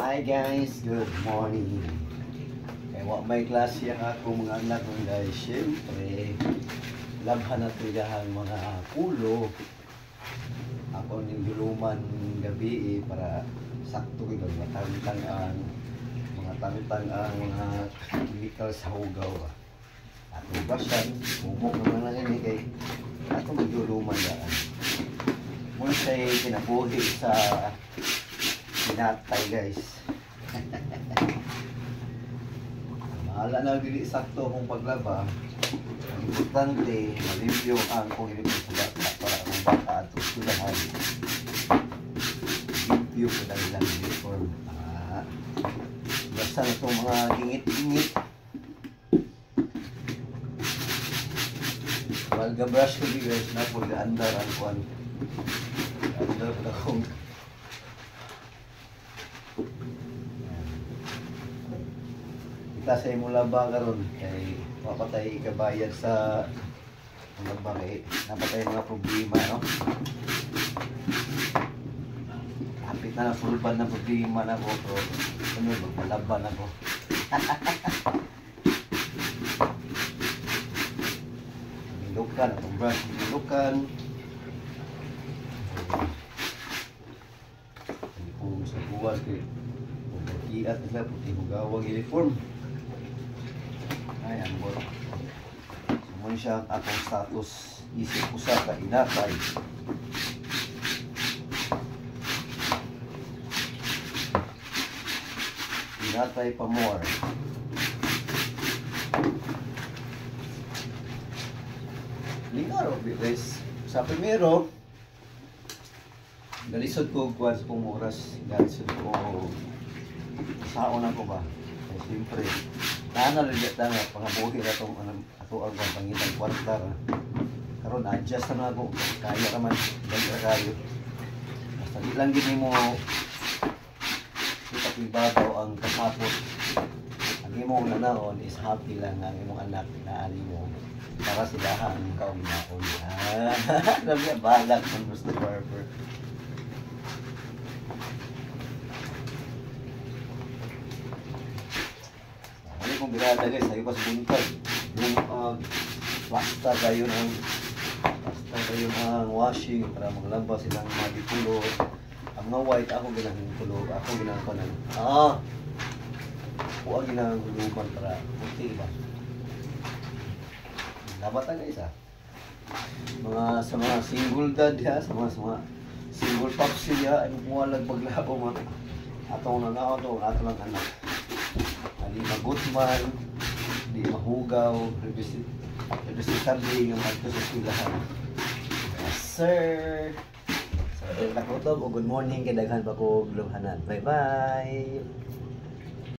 Hi guys, good morning. Kaya may klase ang ako mga anak ko guys. Siyempre, labhan na tigahan mga pulo. Ako ning guluman gabi para sakto ko mga tangtang mga chemical sa hugaw. At basan, bumok naman na ini kay ato maguluman daan. Muna siya'y kinabuhi sa pinatay guys. Mahala na dili sakto kung paglaba. Ang importante, malimpyo ang kung ilipin sa bata para ang bata at usulahan. Limpyo ko na ilang uniform. Basta na itong mga ingit-ingit. Malga-brush ko di guys na po andar ang kuwan. Andar na kong kita sa imong laba karon kay mapatay kabayad sa laba kay napatay mga problema no. Hapit na sulban na problema na ko pero ano magpalaban ako. Lukan atong brush lukan. Kung sa buwas kay iat nila puti hugawang uniform. Ayan po. Sumun siya ang atong status. Isip ko sa kainatay. Inatay pa more. Lingaro, guys. Sa primero, galisod ko kuwan sa pong oras. Galisod ko saon ako ba? Kaya siyempre, nanalalit na nga, pangabuhi na itong ato ang pangitang kwarta. Karoon, adjust na ako. Kaya naman, ganda kayo. Basta di lang gini mo ipapibagaw ang kasapot. Ang imong nanaon is happy lang ang imong anak na ani mo. Para sila ang kaunakon. Nabi, balag ng gusto barber. Kung birada guys, sayo pa sa buntag yung plasta kayo ng washing para maglaba silang mga dipulo. Ang mga white ako ginahing tulo, ako ginahing ko ng ako ang ginahing huluman para puti ba labatan guys sa mga single dad ha, sa mga single pops siya ay muwalag paglabo mga atong nangaon to ato lang anak. Di magutman, di mahugaw, representable yung magto sa eskwelahan. Yes, sir! So, good morning, kay daghan pa ko guluhanan. Bye-bye!